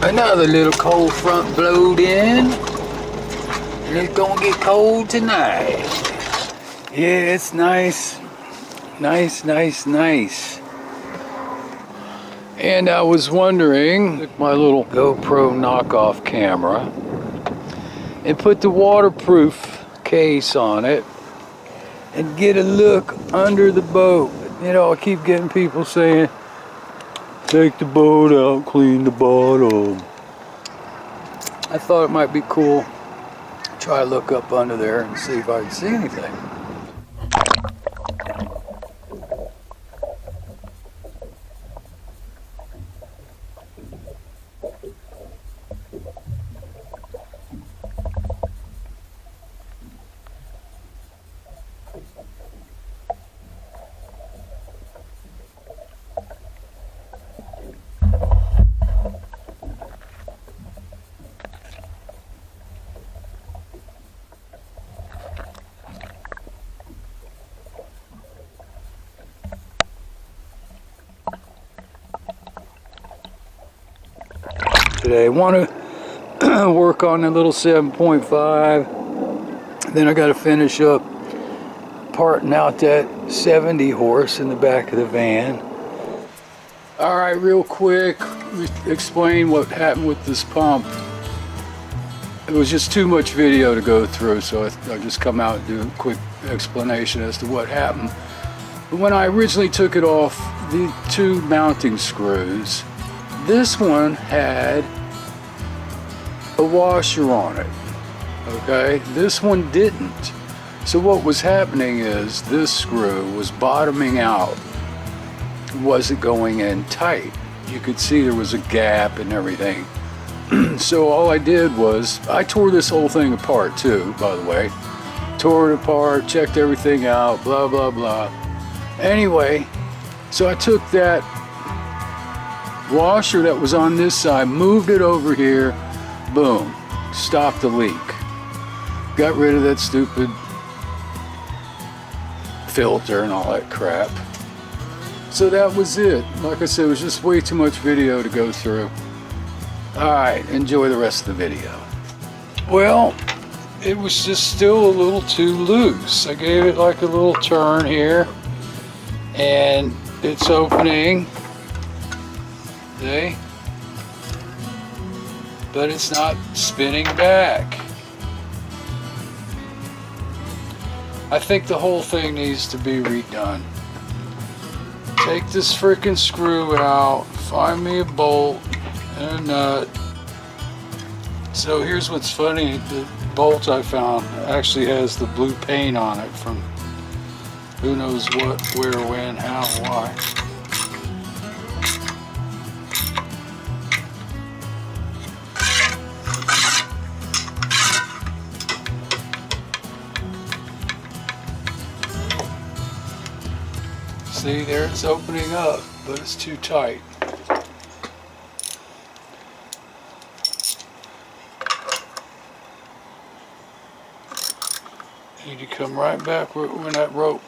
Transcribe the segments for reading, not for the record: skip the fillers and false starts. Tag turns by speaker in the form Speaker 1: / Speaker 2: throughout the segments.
Speaker 1: Another little cold front blowed in, and it's gonna get cold tonight. Yeah, it's nice. Nice. And I was wondering, took my little GoPro knockoff camera and put the waterproof case on it and get a look under the boat. You know, I keep getting people saying, take the boat out, clean the bottom. I thought it might be cool. Try to look up under there and see if I can see anything. Today I want to work on a little 7.5, then I got to finish up parting out that 70 horse in the back of the van. Alright, real quick, explain what happened with this pump. It was just too much video to go through, so I just come out and do a quick explanation as to what happened. When I originally took it off, the two mounting screws, this one had a washer on it, okay? This one didn't. So what was happening is this screw was bottoming out. It wasn't going in tight. You could see there was a gap and everything. So all I did was, I tore this whole thing apart too, by the way. Tore it apart, checked everything out, blah, blah, blah. Anyway, so I took that washer that was on this side, moved it over here, boom, stopped the leak. Got rid of that stupid filter and all that crap. So that was it. Like I said, it was just way too much video to go through. Alright, enjoy the rest of the video. Well, it was just still a little too loose. I gave it like a little turn here, and it's opening. See? But it's not spinning back. I think the whole thing needs to be redone. Take this freaking screw out, find me a bolt and a nut. So here's what's funny, the bolt I found actually has the blue paint on it from who knows what, where, when, how, why. See, there it's opening up, but it's too tight. You need to come right back when that rope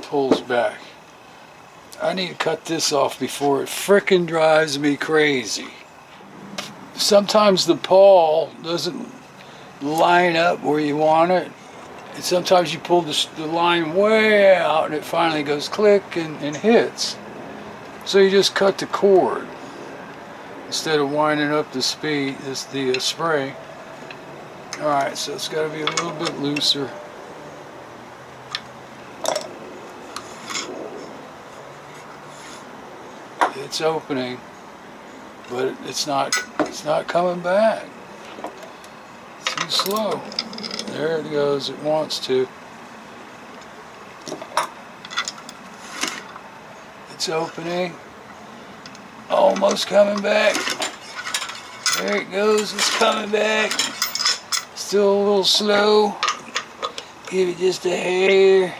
Speaker 1: pulls back. I need to cut this off before it frickin' drives me crazy. Sometimes the pawl doesn't line up where you want it. And sometimes you pull the line way out and it finally goes click and hits. So you just cut the cord instead of winding up the spring. Alright, so it's got to be a little bit looser. It's opening, but it's not coming back. It's too slow. There it goes, it wants to. It's opening. Almost coming back. There it goes, it's coming back. Still a little slow. Give it just a hair.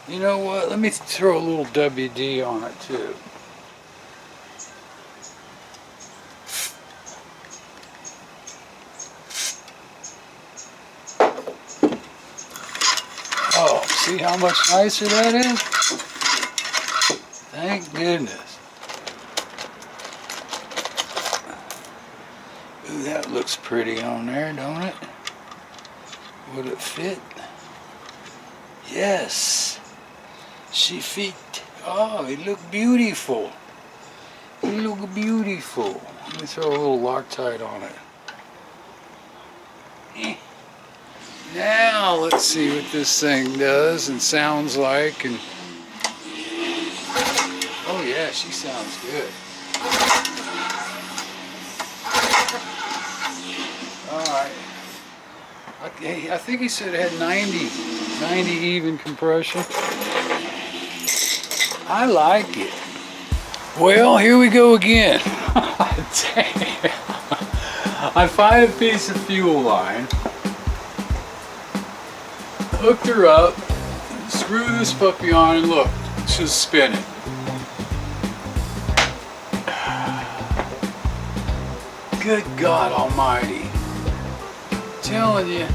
Speaker 1: You know what, let me throw a little WD on it too. Oh, See how much nicer that is? Thank goodness. Ooh, that looks pretty on there, don't it? Would it fit? Yes. She fit. Oh, it look beautiful. It look beautiful. Let me throw a little Loctite on it. Now let's see what this thing does and sounds like. And oh yeah, she sounds good. Alright. I think he said it had 90 even compression. I like it. Well, here we go again. Damn. I find a piece of fuel line, hooked her up, screw this puppy on, and look, she's spinning. Good God Almighty. I'm telling you.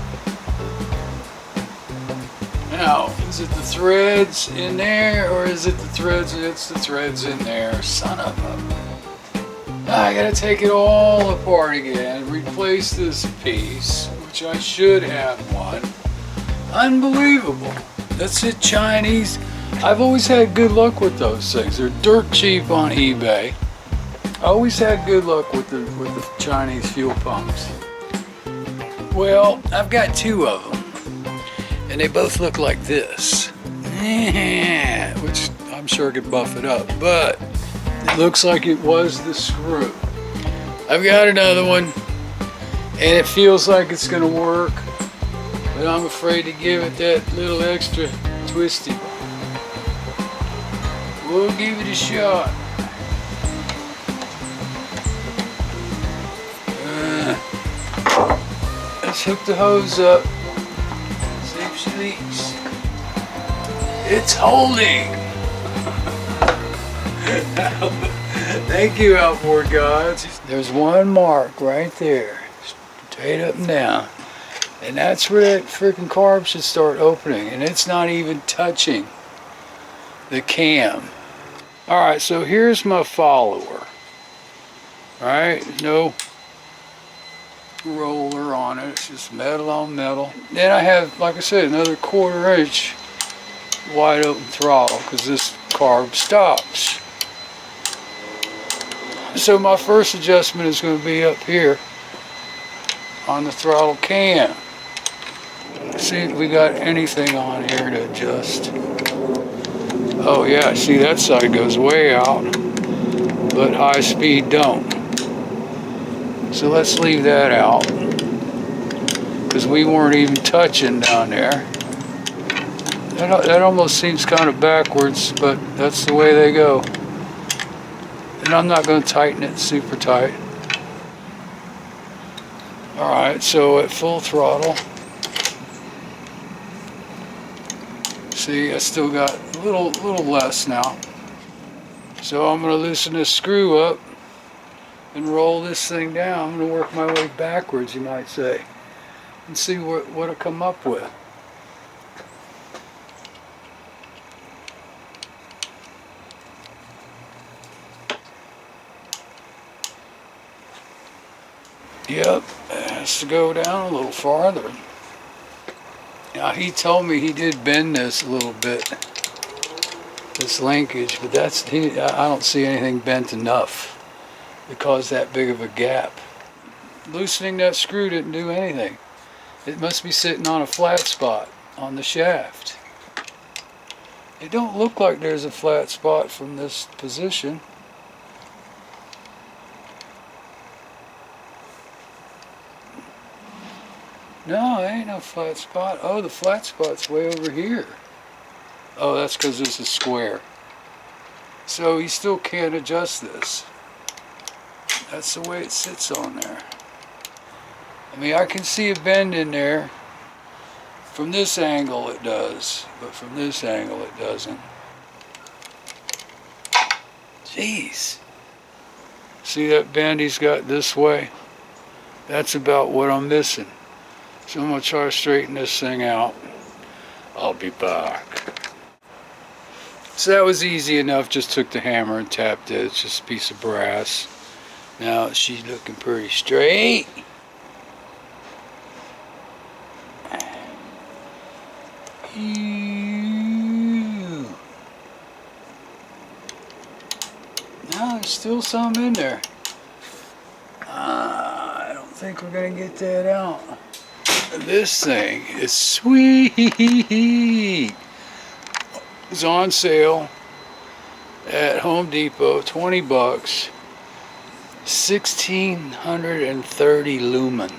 Speaker 1: Now, is it the threads in there, or is it the threads? It's the threads in there. Son of a... I gotta take it all apart again, replace this piece, which I should have one. Unbelievable. That's it, Chinese. I've always had good luck with those things. They're dirt cheap on eBay. I always had good luck with the Chinese fuel pumps. Well, I've got two of them. And they both look like this, which I'm sure could buff it up, but it looks like it was the screw. I've got another one, and it feels like it's gonna work, but I'm afraid to give it that little extra twisty. We'll give it a shot. Let's hook the hose up. Leaks. It's holding. Thank you, Outboard gods. There's one mark right there, straight up and down, and that's where that freaking carb should start opening, and it's not even touching the cam. All right, so here's my follower. All right, no roller on it, it's just metal on metal. Then I have, like I said, another 1/4 inch wide open throttle because this carb stops. So my first adjustment is going to be up here on the throttle cam. See if we got anything on here to adjust. Oh yeah, see that side goes way out, but high speed don't. So let's leave that out, because we weren't even touching down there. That almost seems kind of backwards, but that's the way they go. And I'm not going to tighten it super tight. Alright, so at full throttle, see, I still got a little less now. So I'm going to loosen this screw up and roll this thing down. I'm going to work my way backwards, you might say, and see what I come up with. Yep, it has to go down a little farther. Now he told me he did bend this a little bit, this linkage, but I don't see anything bent enough to cause that big of a gap. Loosening that screw didn't do anything. It must be sitting on a flat spot on the shaft. It don't look like there's a flat spot from this position. No, there ain't no flat spot. Oh, the flat spot's way over here. Oh, that's because this is square. So you still can't adjust this. That's the way it sits on there. I mean, I can see a bend in there. From this angle it does, but from this angle it doesn't. Jeez. See that bend he's got this way? That's about what I'm missing. So I'm going to try to straighten this thing out. I'll be back. So that was easy enough. Just took the hammer and tapped it. It's just a piece of brass. Now she's looking pretty straight. No, there's still some in there. I don't think we're gonna get that out. This thing is sweet. It's on sale at Home Depot, 20 bucks. 1630 lumen.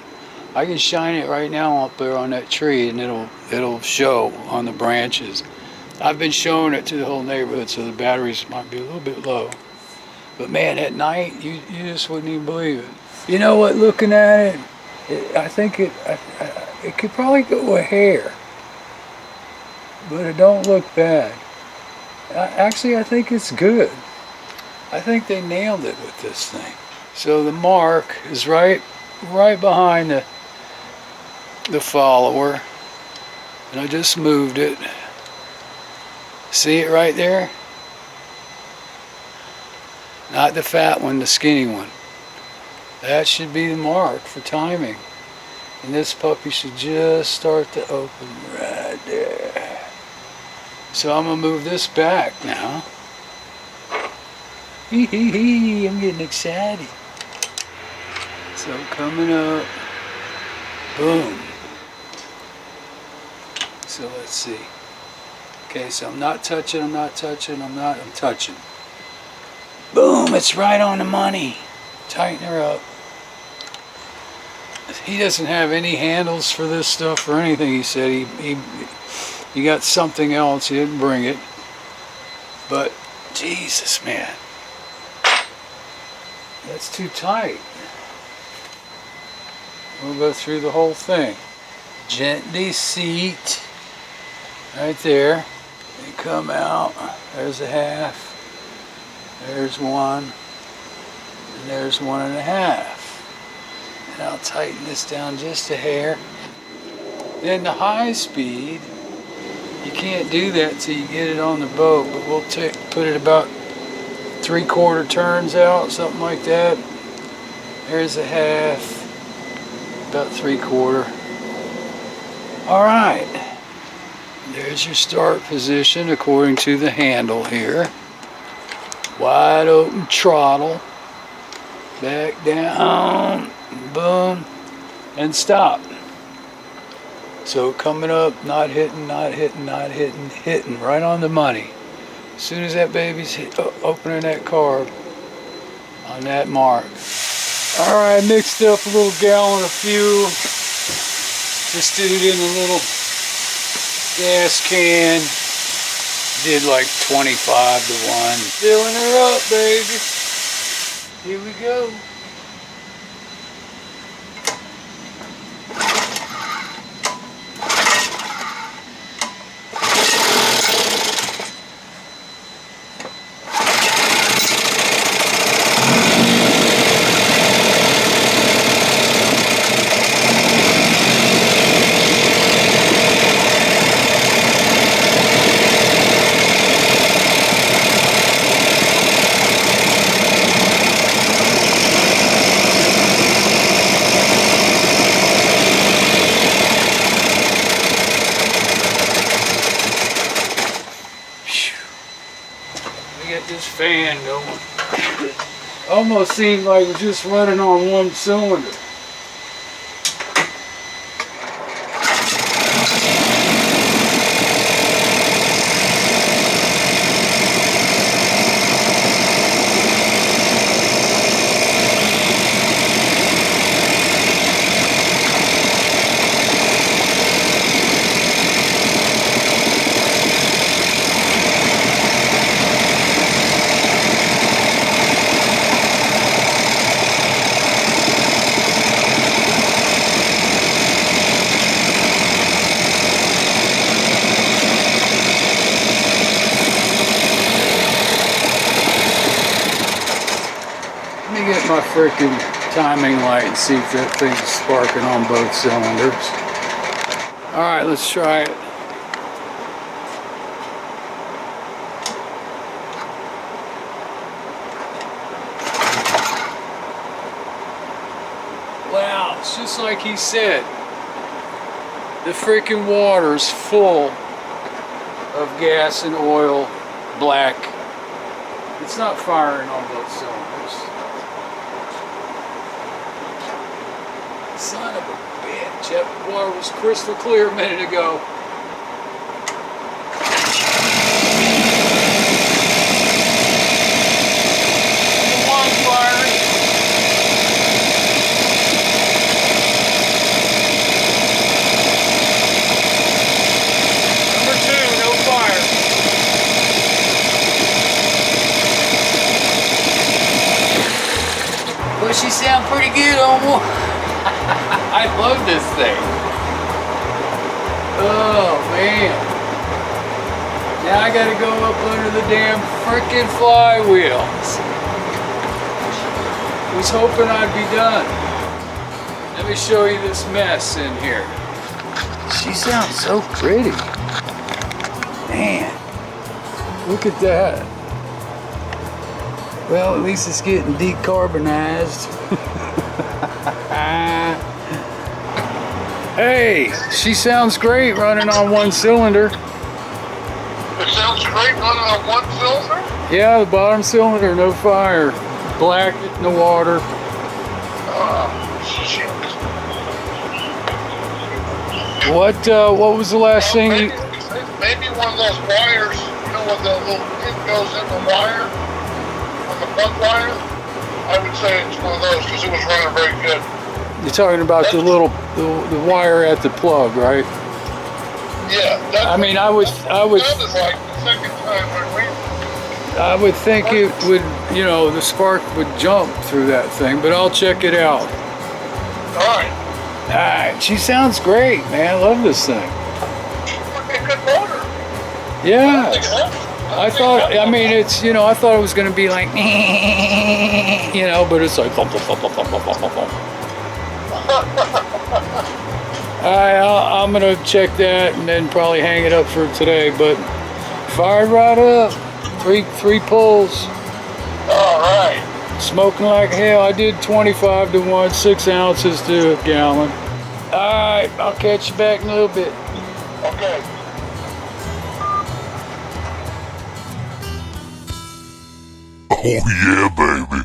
Speaker 1: I can shine it right now up there on that tree and it'll show on the branches. I've been showing it to the whole neighborhood, so the batteries might be a little bit low. But man, at night, you just wouldn't even believe it. You know what, looking at it, I think it could probably go a hair. But it don't look bad. Actually, I think it's good. I think they nailed it with this thing. So the mark is right behind the follower, and I just moved it. See it right there? Not the fat one, the skinny one. That should be the mark for timing. And this puppy should just start to open right there. So I'm gonna move this back now. Hee hee hee, I'm getting excited. So coming up, boom. So let's see. Okay, so I'm touching. Boom, it's right on the money. Tighten her up. He doesn't have any handles for this stuff or anything, he said. He got something else, he didn't bring it. But, Jesus, man. That's too tight. We'll go through the whole thing. Gently seat. Right there. And come out. There's a half. There's one. And there's 1.5. And I'll tighten this down just a hair. Then the high speed, you can't do that till you get it on the boat, but we'll put it about 3/4 turns out, something like that. There's a half, about 3/4. All right, there's your start position according to the handle here. Wide open throttle, back down, boom, and stop. So coming up, not hitting, right on the money. As soon as that baby's opening that carb on that mark. All right, mixed up a little gallon of fuel. Just did it in a little gas can. Did like 25 to 1. Filling her up, baby. Here we go. This fan going. Almost seemed like it was just running on one cylinder. Get my freaking timing light and see if that thing's sparking on both cylinders. Alright, let's try it. just like he said, the freaking water's full of gas and oil, black. It's not firing on both cylinders. Son of a bitch. That water was crystal clear a minute ago. Number one firing. Number two, no fire. But she sound pretty good on one. I love this thing. Oh man. Now I gotta go up under the damn frickin' flywheels. Was hoping I'd be done. Let me show you this mess in here. She sounds so pretty. Man. Look at that. Well, at least it's getting decarbonized. Hey, she sounds great running on one cylinder.
Speaker 2: It sounds great running on one cylinder?
Speaker 1: Yeah, the bottom cylinder, no fire. Black in the water.
Speaker 2: Shit.
Speaker 1: What was the last thing you...
Speaker 2: Maybe one of those wires, you know, when the little pin goes in the wire, on the plug wire, I would say it's one of those because it was running very good.
Speaker 1: You're talking about the little the wire at the plug, right?
Speaker 2: Yeah.
Speaker 1: I mean, I would.
Speaker 2: Sounded like the second time when we.
Speaker 1: I would think it would, you know, the spark would jump through that thing, but I'll check it out.
Speaker 2: All right.
Speaker 1: Alright, she sounds great, man. I love this thing.
Speaker 2: Would be a good motor.
Speaker 1: Yeah.
Speaker 2: I
Speaker 1: thought, I mean, it's, you know, I thought it was going to be like, you know, but it's like, Alright, I'm going to check that and then probably hang it up for today, but fired right up. Three pulls.
Speaker 2: Alright.
Speaker 1: Smoking like hell. I did 25 to 1, 6 ounces to a gallon. Alright, I'll catch you back in a little bit.
Speaker 2: Okay.
Speaker 3: Oh yeah, baby.